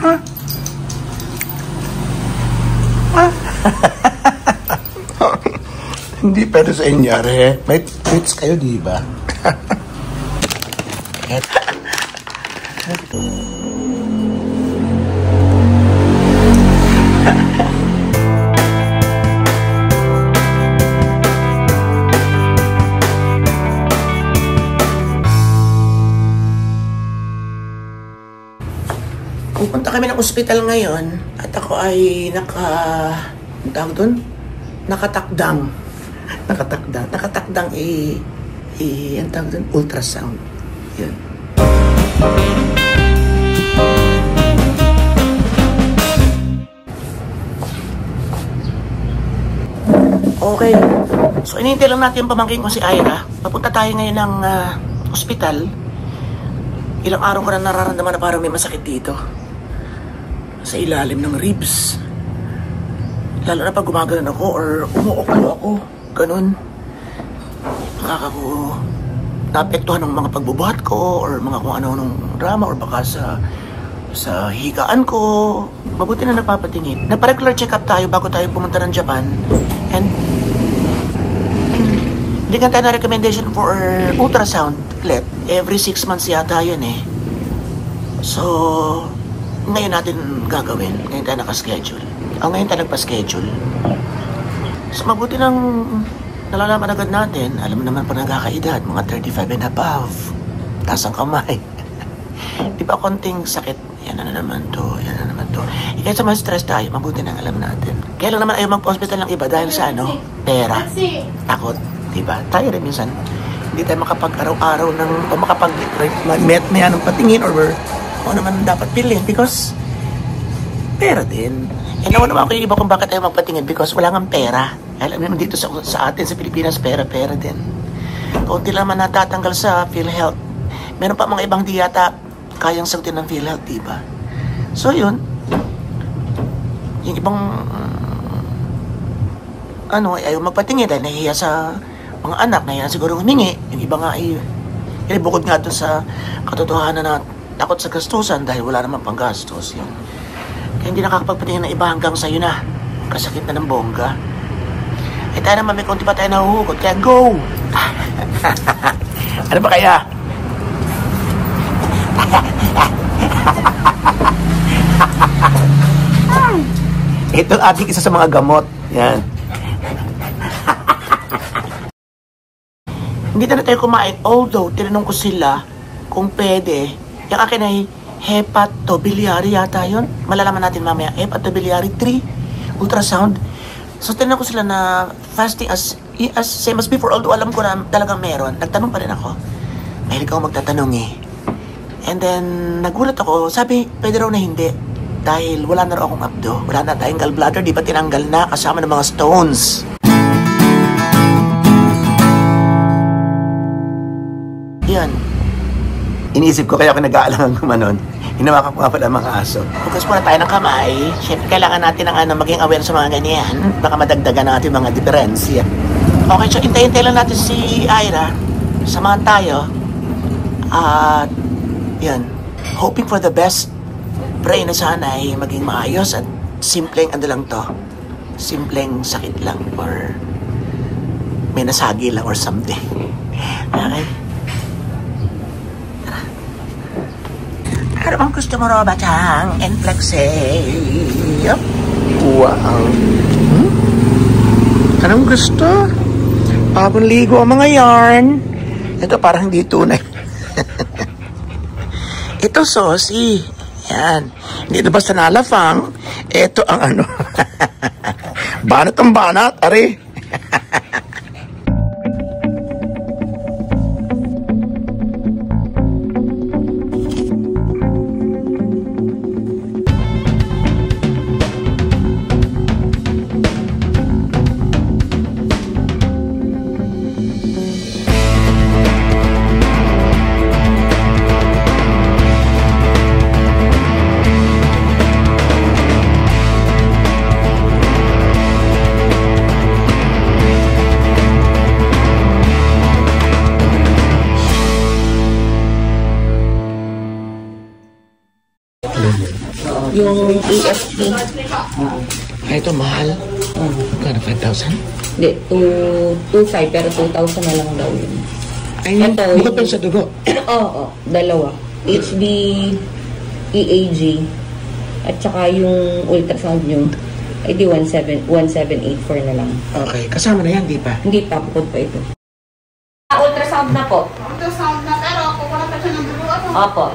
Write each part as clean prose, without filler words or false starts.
Ha? Ha? Hindi pwede sa inyari. May treats kayo, di ba? Pupunta kami ng ospital ngayon at ako ay nakatakdang ang tawag doon, ultrasound. Yun. Okay. So, inihintay lang natin yung pamangkin ko si Ira. Papunta tayo ngayon ng ospital. Ilang araw ko na nararamdaman na parang may masakit dito. Sa ilalim ng ribs. Lalo na pag gumagano'n ako or umuoklo ako. Ganun. Baka ko naapektuhan ng mga pagbubuhat ko or mga kung ano nung drama or baka sa higaan ko. Mabuti na napapatingin. Nagpa-regular check-up tayo bago tayo pumunta ng Japan. And bigyan tayo na recommendation for ultrasound ulit. Every 6 months yata yun eh. So, ngayon natin gagawin. Ngayon tayo nakaschedule. Ngayon tayo nagpa-schedule. So, mabuti nang nalalaman agad natin. Alam mo naman pa nagkakaedad, mga 35 and above. Taas ang kamay. Di ba konting sakit? Yan na naman to. Kaya sa mga stress tayo, mabuti nang alam natin. Kaya lang naman ayaw mag-hospital ng iba dahil sa ano? Pera. Takot. Diba? Tayo rin minsan. Hindi tayo makapag-araw-araw ng, o makapag-met na yan ng patingin or naman dapat bilhin because pera din. And naman naman ako yung iba kung bakit tayo magpatingin because wala nga pera. Alam naman dito sa atin sa Pilipinas, pera din. Kaunti lang man natatanggal sa PhilHealth. Meron pa mga ibang di yata kayang sagutin ng PhilHealth, diba? So yun, yung ibang ayaw magpatingin dahil nahihiya sa mga anak, nahihiya siguro humingi. Yung iba nga ay bukod nga doon sa katotohanan na takot sa gastusan dahil wala naman pang gastos. Yun. Kaya hindi nakakapagpatingin ng iba hanggang sa'yo na. Kasakit na ng bongga. Eh tayo naman may konti pa tayo nahuhugot. Kaya go! Ano ba kaya? Ito ang ating isa sa mga gamot. Yan. Hindi na tayo kumain. Although, tinanong ko sila kung pwede. Yung akin ay hepatobiliary yata yun. Malalaman natin mamaya. Hepatobiliary 3 ultrasound. So, tinanong ko sila na fasting as same as before. Although alam ko na talagang meron. Nagtanong pa rin ako. Mahilig ako magtatanong eh. And then, nagulat ako. Sabi, pwede raw na hindi. Dahil wala na raw akong abdo. Wala na tayong gallbladder. Di ba tinanggal na kasama ng mga stones. Yan. Iniisip ko kaya ako nag-aalangan kumanon. Hinawakan ko nga pala mga aso. Bukas muna tayo ng kamay. Siyempre, kailangan natin ng maging aware sa mga ganyan. Baka madagdagan natin mga diferensya. Okay, so intay-intay lang natin si Ira. Samahan tayo. At, yan. Hoping for the best. Pray na sana ay maging maayos at simpleng lang to. Simpleng sakit lang or may nasagi lang or something. Okay? Ano bang gusto mo, Robatang? Enflexe. Yup. Wow. Anong gusto? Bagong ligo ang mga yarn. Ito parang hindi tunay. Ito saucy. Yan. Hindi ito basta nalafang. Ito ang banat ang banat. Are. Yung AFP. Ay, ito mahal. Kano, 5,000? Hindi, 2.5 pero 2,000 na lang daw yun. Ay, Ito, bukod pa sa dugo. Oo, dalawa. HB, EAG, at saka yung ultrasound nyo, ay di 1784 na lang. Okay, kasama na yan, di pa? Hindi pa, bukod pa ito. Ultrasound na po. Ultrasound na, pero kukuha pa siya ng dugo. Opo.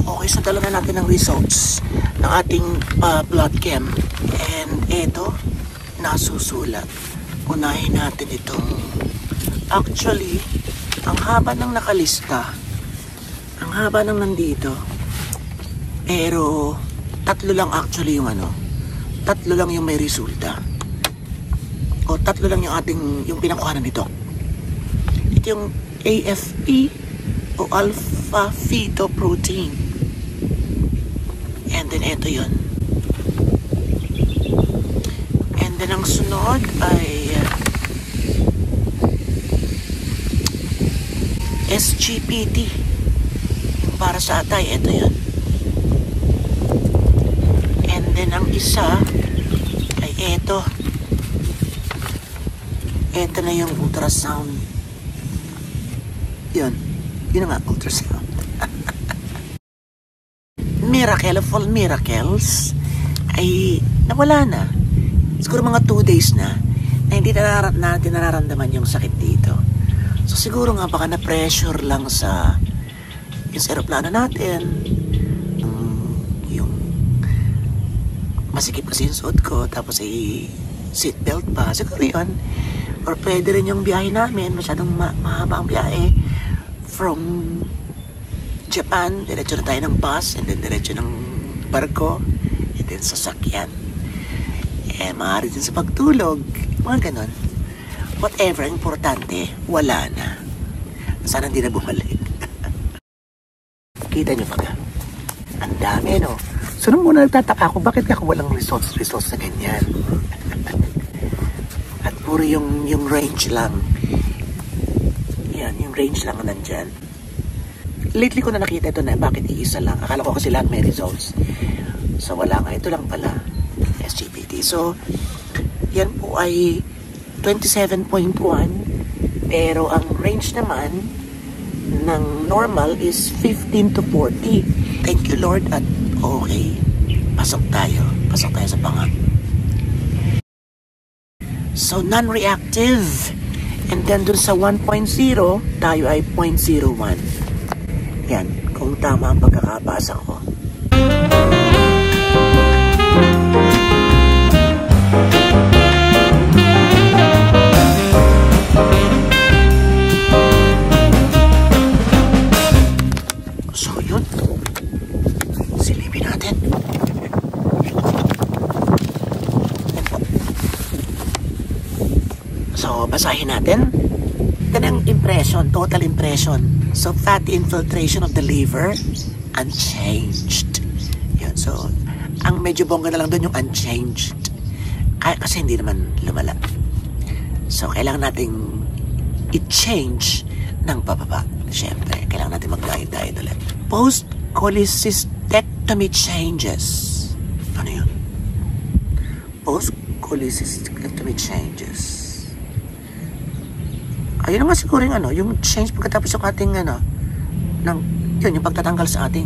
Okay, so dala na natin ang results ng ating blood chem. And eto, nasusulat. Unahin natin itong... Actually, ang haba ng nakalista. Ang haba ng nandito. Pero, tatlo lang actually yung ano. Tatlo lang yung may resulta. O tatlo lang yung ating, yung pinakuhanan nito. Ito yung AFP o alpha fetoprotein. And then ito yun. And then ang sunod ay SGPT. Yung para sa atay, ito yun. And then ang isa ay ito. Ito na yung ultrasound. Yun. Yun na nga, ultrasound. Miracle of all miracles ay nawala na. Siguro mga 2 days na hindi natin nararamdaman yung sakit dito. So siguro nga baka na-pressure lang sa yung aeroplano natin. Yung masikip kasi yung suot ko, tapos ay seatbelt pa. Siguro yun. Or pwede rin yung biyahe namin, masyadong mahaba ang biyahe from Japan, diretso na tayo ng bus, and then diretso ng barko, and then sasakyan. Maaari din sa pagtulog, mga ganon. Whatever, importante, wala na. Sana hindi na bumalik. Kita nyo ba ka? Ang dami, no? So, nung muna nagtataka ako, bakit ako walang results na ganyan? At puro yung range lang. Yan, yung range lang nandyan. Lately ko na nakita ito na bakit iisa lang. Akala ko kasi lahat may results. So wala nga. Ito lang pala. SGPT. So, yan po ay 27.1. Pero ang range naman ng normal is 15 to 40. Thank you Lord at okay. Pasok tayo. Pasok tayo sa pangak. So, non-reactive. And then dun sa 1.0, tayo ay 0.01. Yan, kung tama ang pagkakabasa ko. So yun, silipin natin. So, basahin natin. Ito ang impression, total impression. So, fatty infiltration of the liver, unchanged. Yun, so, ang medyo bongga na lang doon yung unchanged. Kasi hindi naman lumala. So, kailangan nating i-change ng pababa. Siyempre, kailangan natin mag-diet ulit. Post-cholecystectomy changes. Ano yun? Post-cholecystectomy changes. Ayun nga siguro yung yung change pagkatapos yung ating yun, yung pagtatanggal sa ating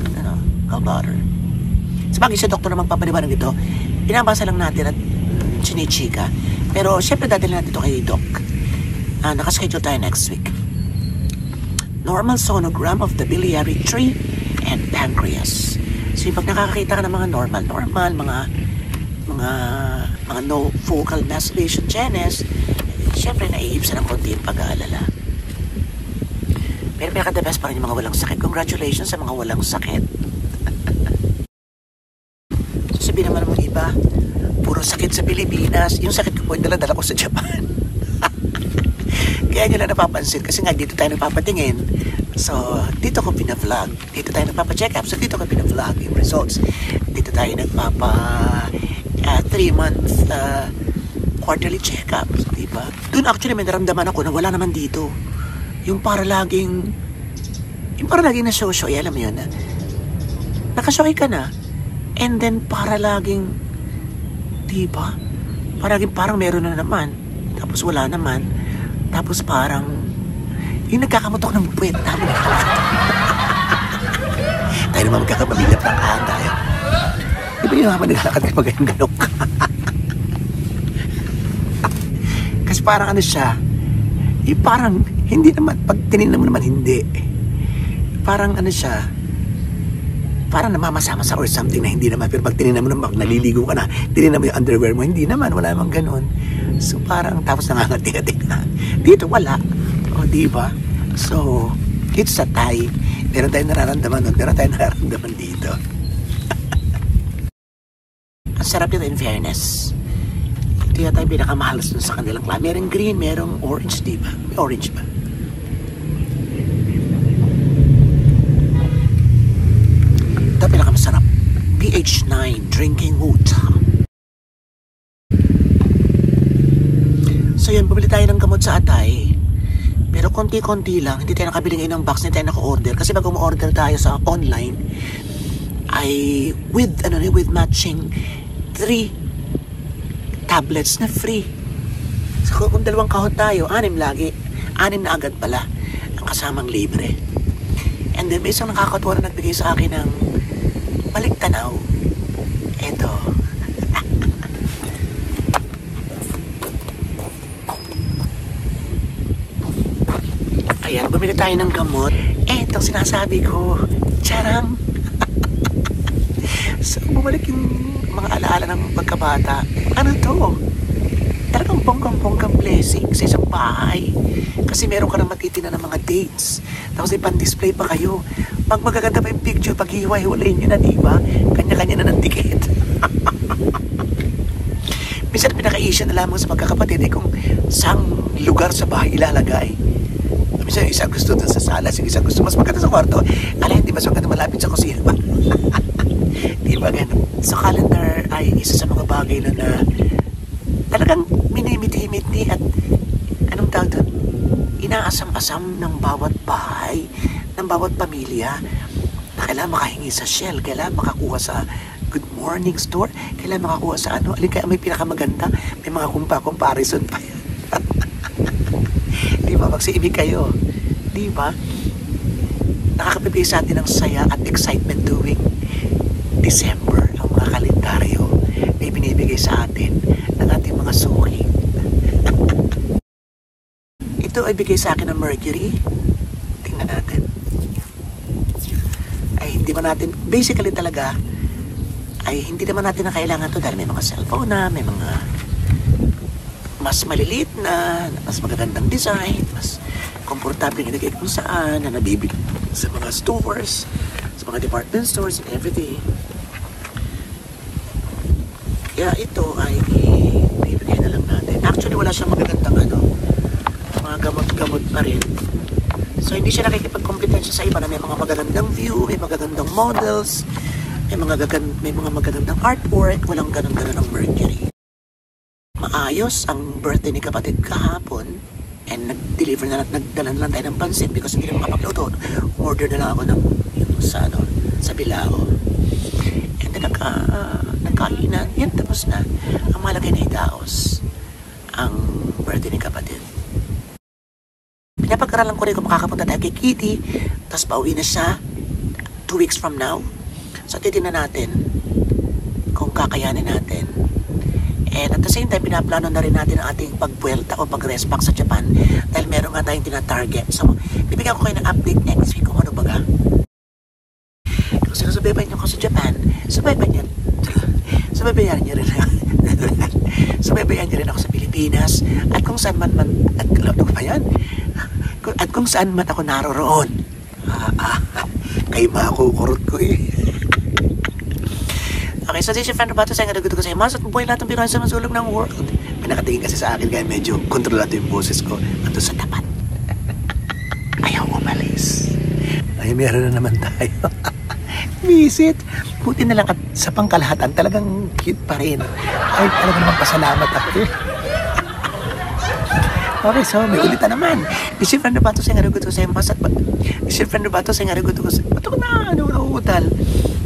gallbladder. Sa bagay, si doktor na magpapaliwanag dito, pinabasa lang natin at chinichika. Pero syempre dadalhin natin ito kay doc. Nakaschedule tayo next week. Normal sonogram of the biliary tree and pancreas. So yung pag nakakakita ka ng mga normal, mga no focal mass lesion genes, siyempre naiibsan ng konti yung pag-aalala. Pero pinaka-the best pa rin yung mga walang sakit. Congratulations sa mga walang sakit. So, si sasabihin naman ng iba, puro sakit sa Pilipinas. Yung sakit ko po, yung dala-dala ko sa Japan. Kaya nyo lang napapansin kasi nga dito tayo nagpapatingin. So, dito ko pinavlog. Dito tayo nagpapacheck up. So, dito ko pinavlog yung results. Dito tayo nagpapa 3-month quarterly check-up. So, diba? Doon actually may naramdaman ako na wala naman dito. Yung para laging na-show-show. Alam mo yun na nakashowy ka na. And then para laging diba? Parang meron na naman. Tapos wala naman. Tapos parang yung nagkakamutok ng puwet namin. Tayo naman magkakapamilya prangkahan tayo. Di ba yung naman naglalakad ka magayang-ganok? Kasi parang ano siya, parang hindi naman, pag tinignan mo naman hindi. Parang ano siya, parang namamasa-masa or something na hindi naman. Pero pag tinignan mo naman, naliligo ka na, tinignan mo yung underwear mo, hindi naman, wala namang ganun. So parang tapos nangangati-ngati na. Dito wala. O diba? So, it's a tie. Meron tayong nararamdaman nun, meron tayong nararamdaman dito. Ang sarap yun in fairness. Ito yata yung pinakamahalas dun sa kanilang klase. Merong green, merong orange, diba? May orange ba? Ito pinakamasarap. pH 9 drinking water. So yun, bumili tayo ng gamot sa Atay. Pero konti-konti lang, hindi tayo nakabili ngayon ng box, hindi tayo naka-order. Kasi pag umorder tayo sa online, ay with matching 3 tablets na free. So kung 2 kahon tayo, 6 lagi. 6 na agad pala ang kasamang libre. And then may isang nakakatuwa na nagbigay sa akin ng balik-tanaw. Eto. Ayan, bumili tayo ng gamot. Etong sinasabi ko, charang. So, bumalik yung mga alaala ng pagkabata. Ano to? Talagang bonggang-bonggang blessing sa isang bahay. Kasi meron ka na matitina ng mga dates. Tapos ipan-display pa kayo. Pag magaganda pa yung picture, pag hiwa-hiwalayin nyo na, diba? Kanya-kanya na ng ticket. Minsan pinaka-issue na lamang sa magkakapatid kung saang lugar sa bahay ilalagay. Minsan yung isa gusto dun sa sala, yung isa gusto mas maganda sa kwarto. Hindi mas maganda malapit sa kusina ba? Di ba ganun? So calendar ay isa sa mga bagay na talagang minimiti-miti at anong tawag doon? Inaasam-asam ng bawat bahay, ng bawat pamilya na kailangan makahingi sa Shell, kailangan makakuha sa Good Morning Store, kailangan makakuha sa ano, alin kaya may pinakamaganda, may mga comparison pa yan. Di ba? Magsiibig kayo. Di ba? Nakakapibigay sa atin ng saya at excitement tuwing December ang mga kalendaryo na binibigay sa atin ng ating mga suki. Ito ay bigay sa akin ng Mercury. Tingnan natin. Ay, hindi man natin, basically talaga, ay hindi naman natin na kailangan to dahil may mga cellphone na, may mga mas maliliit na, mas magagandang design, mas komportable nilagay kung saan, na nabibili sa mga stores, sa mga department stores and everything. Kaya ito ay ibigay na lang natin. Actually, wala siyang magagandang mga gamot-gamot pa rin. So, hindi siya nakikipag-kompetensya sa iba na may mga magagandang view, may magagandang models, may mga magagandang artwork, walang ganun-ganun ng Mercury. Maayos ang birthday ni kapatid kahapon and nag-deliver na nagdala na lang tayo ng pansit because hindi na makapagluto. Order na lang ako ng sa Bilao. And then nagkainan. Yan, tapos na. Ang malagay na idaos ang birthday ni kapatid. Pinapag-aralan ko rin kung makakapunta tayo kay Kitty, tapos pauwi na siya 2 weeks from now. So titignan natin kung kakayanin natin. And at the same time, pinaplano na rin natin ang ating pagbuelta o pag-rest back sa Japan dahil meron nga tayong tina-target. So, bibigyan ko kayo ng update next week kung ano baga. Kung sinusubaybayan nyo ko sa Japan, subaybayan nyo rin subaybayan nyo rin ako sa Pilipinas at kung saan man at kung saan man ako naroroon. Kayo makukurot ko eh. Okay, so this is your friend Roberto saying nagagusto ko sa mas at mabuhay lahat ng Pinoy sa masulog ng world. May nakatingin kasi sa akin kaya medyo kontrolado yung boses ko. Ando sa tapat. Ayaw umalis. Ay, meron na naman tayo. Visit. Buti na lang at sa pangkalahatan talagang cute pa rin. Ay, talaga naman pasalamat ako. Okay, so may ulitan naman. This is your friend Roberto saying nagagusto ko sa mas at this is your friend Roberto saying nagagusto ko sa... Ba't ako na nauutal?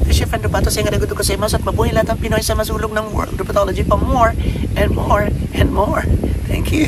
This is your friend Roberto saying nagagusto ko sa mas at mabuhay lahat ng Pinoy sa masulog ng world. Dermatology pa more and more and more. Thank you.